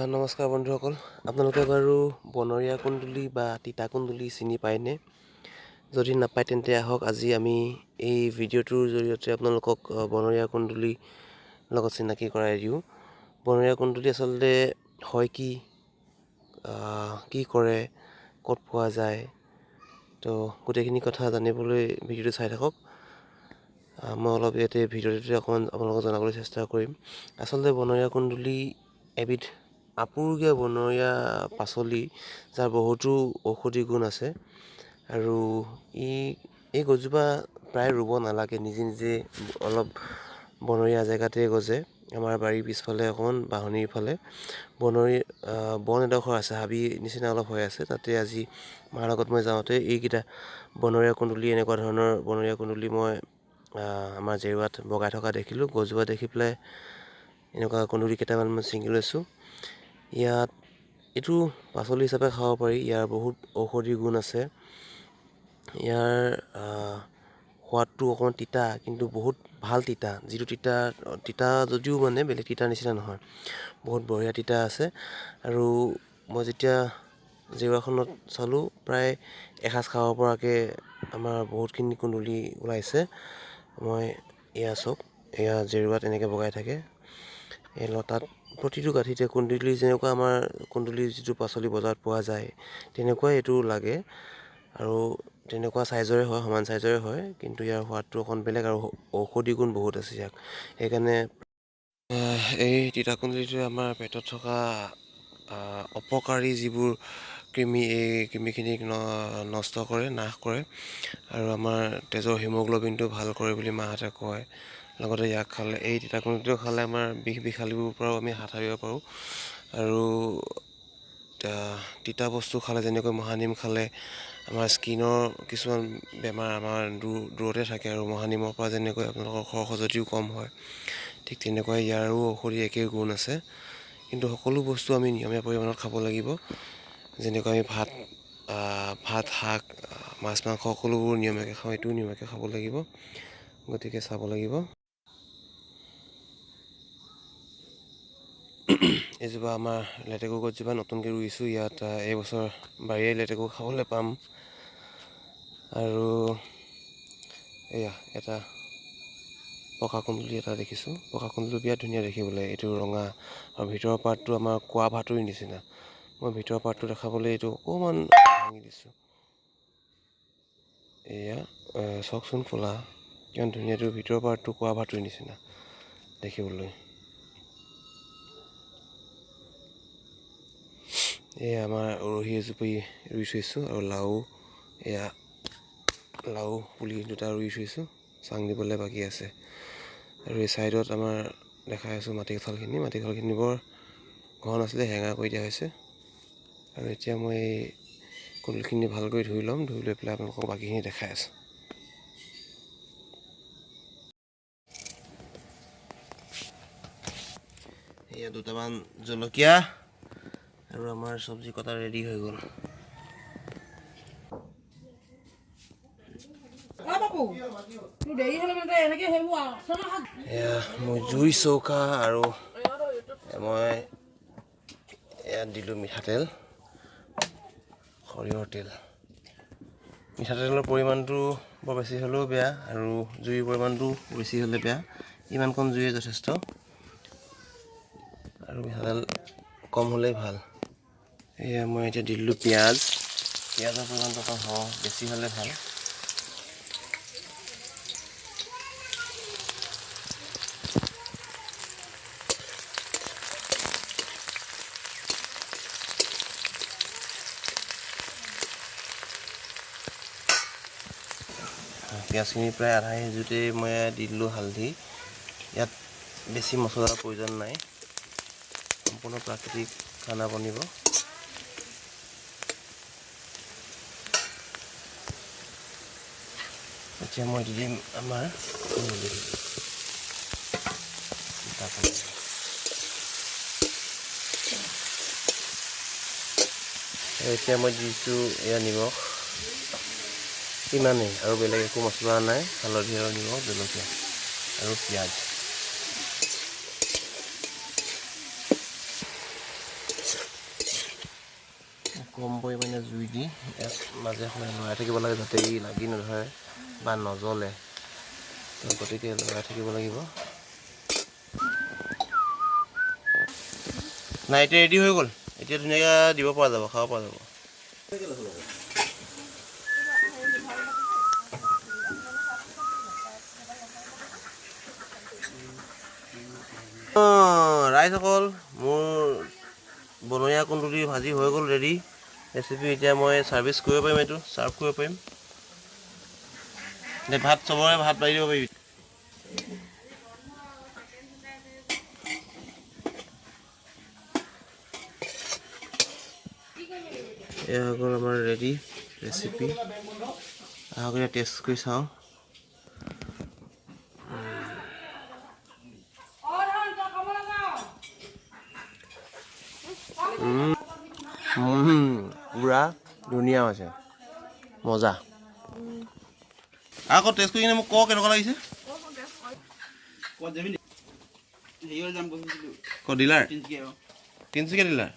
নমস্কাৰ বন্ধুসকল, আপোনালোকে বাৰু বনৰীয়া কুন্দুলি বা তিতা কুন্দুলি চিনি পায়নে? যদি নাপায় তেন্তে আহক আজি আমি এই ভিডিঅ'টোৰ জৰিয়তে আপোনালোকক বনৰীয়া কুন্দুলিৰ লগত চিনাকি কৰাই দিওঁ। বনৰীয়া কুন্দুলি আচলতে হয় কি কৰে, ক'ত পোৱা যায়, তো গোটেইখিনি কথা জানিবলৈ ভিডিঅ'টো চাই থাকক। মই অলপ ইয়াতে ভিডিঅ'টোতে অকণমান আপোনালোকক জনাবলৈ চেষ্টা কৰিম। আচলতে বনৰীয়া কুন্দুলি এবিধ আপুৰুগীয়া বনৰীয়া পাচলি, যাৰ বহুতো ঔষধি গুণ আছে আৰু এই গছজোপা প্ৰায় ৰুব নালাগে, নিজে নিজে অলপ বনৰীয়া জেগাতে গজে। আমাৰ বাৰীৰ পিছফালে অকণমান বাঁহনিৰ ফালে বন এডোখৰ আছে, হাবি নিচিনা অলপ হৈ আছে। তাতে আজি মাৰ লগত মই যাওঁতে এইকেইটা বনৰীয়া কুন্দুলি, এনেকুৱা ধৰণৰ বনৰীয়া কুন্দুলি মই আমাৰ জেওৰাত বগাই থকা দেখিলোঁ। গছজোপা দেখি পেলাই এনেকুৱা কুন্দুলি কেইটামান মই ছিঙি লৈছোঁ। এইটো পাচলি হিচাপে খাব পাৰি, ইয়াৰ বহুত ঔষধি গুণ আছে। ইয়াৰ সোৱাদটো অকণমান তিতা, কিন্তু বহুত ভাল তিতা। যিটো তিতা যদিও মানে বেলেগ তিতাৰ নিচিনা নহয়, বহুত বঢ়িয়া তিতা আছে। আৰু মই যেতিয়া জেওৰাখনত চালোঁ, প্ৰায় এসাঁজ খাব পৰাকৈ আমাৰ বহুতখিনি কুন্দুলি ওলাইছে। এয়া চাওক, এয়া জেওৰাত এনেকৈ বগাই থাকে। এই লতাত প্ৰতিটো গাঁঠিতে কুন্দুলি, যেনেকুৱা আমাৰ কুন্দুলি যিটো পাচলি বজাৰত পোৱা যায় তেনেকুৱাই এইটো লাগে আৰু তেনেকুৱা চাইজৰে হয়, সমান চাইজৰে হয়, কিন্তু ইয়াৰ সোৱাদটো অকণ বেলেগ আৰু ঔষধি গুণ বহুত আছে ইয়াক। সেইকাৰণে এই তিতা কুন্দুলিটোৱে আমাৰ পেটত থকা অপকাৰী যিবোৰ কৃমি, এই কৃমিখিনিক নষ্ট কৰে, নাশ কৰে আৰু আমাৰ তেজৰ হিমগ্ল'বিনটো ভাল কৰে বুলি মাহঁতে কয়। লগতে ইয়াক খালে, এই তিতা কুন্দুলিটো খালে আমাৰ বিষালীবোৰৰ পৰাও আমি হাত সাৰিব পাৰোঁ। আৰু তিতা বস্তু খালে, যেনেকৈ মহানিম খালে আমাৰ স্কিনৰ কিছুমান বেমাৰ আমাৰ দূৰতে থাকে, আৰু মহানিমৰ পৰা যেনেকৈ আপোনালোকৰ খৰ-খজুতিও কম হয়, ঠিক তেনেকৈ ইয়াৰো ঔষধি একেই গুণ আছে। কিন্তু সকলো বস্তু আমি নিয়মীয়া পৰিমাণত খাব লাগিব। যেনেকৈ আমি ভাত, শাক, মাছ, মাংস সকলোবোৰ নিয়মীয়াকৈ খাওঁ, এইটোও নিয়মীয়াকৈ খাব লাগিব। গতিকে চাব লাগিব। এইজোপা আমাৰ লেটেকু গছজোপা নতুনকৈ ৰুইছোঁ। ইয়াত এইবছৰ বাৰীৰে লেটেকু খাবলৈ পাম। আৰু এয়া এটা পকা কুন্দুলি এটা দেখিছোঁ। পকা কুন্দুলি বিৰাট ধুনীয়া দেখিবলৈ, এইটো ৰঙা আৰু ভিতৰৰ পাৰ্টটো আমাৰ কোৱা ভাতুৰিৰ নিচিনা। মই ভিতৰৰ পাৰ্টটো দেখাবলৈ এইটো অকণমান ভাঙি দিছোঁ। এয়া চাওকচোন ফুলা কিমান ধুনীয়া, এইটো ভিতৰৰ পাৰ্টটো কোৱা ভাতুৰিৰ নিচিনা দেখিবলৈ। এয়া আমাৰ উৰহি এজোপি ৰুই থৈছোঁ, আৰু লাও পুলি দুটা ৰুই থৈছোঁ, চাং দিবলৈ বাকী আছে। আৰু এই ছাইডত আমাৰ দেখাই আছোঁ মাটি বৰ ঘন আছিলে, হেঙা কৰি দিয়া হৈছে। আৰু এতিয়া মই এই কুন্দুলিখিনি ভালকৈ ধুই ল'ম, ধুই লৈ পেলাই আপোনালোকক বাকীখিনি দেখাই আছোঁ। এয়া দুটামান জলকীয়া আৰু আমাৰ চব্জি কটা ৰেডি হৈ গ'ল। এয়া মই জুই চৌকা, আৰু মই ইয়াত দিলোঁ মিঠাতেল, সৰিয়হৰ তেল। মিঠাতেলৰ পৰিমাণটো বৰ বেছি হ'লেও বেয়া, আৰু জুইৰ পৰিমাণটো বেছি হ'লে বেয়া। ইমানকণ জুইয়ে যথেষ্ট, আৰু মিঠাতেল কম হ'লেই ভাল। এয়া মই এতিয়া দি দিলোঁ পিঁয়াজৰ পৰিমাণটো অকণ বেছি হ'লে ভাল। পিঁয়াজখিনি প্ৰায় আধা সিজোতেই মই দি দিলোঁ হালধি। ইয়াত বেছি মছলাৰ প্ৰয়োজন নাই, সম্পূৰ্ণ প্ৰাকৃতিক খানা বনিব। এতিয়া মই দি দিম আমাৰ এতিয়া মই দিছোঁ এয়া নিমখ, ইমানেই, আৰু বেলেগ একো মছলা নাই। হালধি আৰু নিমখ, জলকীয়া আৰু পিঁয়াজ। কম পৰিমাণে জুই দি ইয়াত মাজে সময়ে লৰাই থাকিব লাগে যাতে ই লাগি নধৰে বা নজ্বলে। তো গতিকে লৰাই থাকিব লাগিব। নাই এতিয়া ৰেডি হৈ গ'ল। এতিয়া ধুনীয়াকৈ দিব পৰা যাব, খাব পৰা যাব। ৰাইজসকল, মোৰ বনৰীয়া কুন্দুলি ভাজি হৈ গ'ল ৰেডি ৰেচিপি। এতিয়া মই ছাৰ্ভিচ কৰিব পাৰিম, এইটো ছাৰ্ভ কৰিব পাৰিম। ভাত চবৰে ভাত বাঢ়ি দিব পাৰিবি। এয়া হৈ গ'ল আমাৰ ৰেডি ৰেচিপি। আহক এতিয়া টেষ্ট কৰি চাওঁ। পুৰা ধুনীয়া হৈছে, মজা। আকৌ টেষ্ট কৰি কিনে মোক কওঁ কেনেকুৱা লাগিছে। ক'ত ডিলাৰ? তিনিচুকীয়া ডিলাৰ।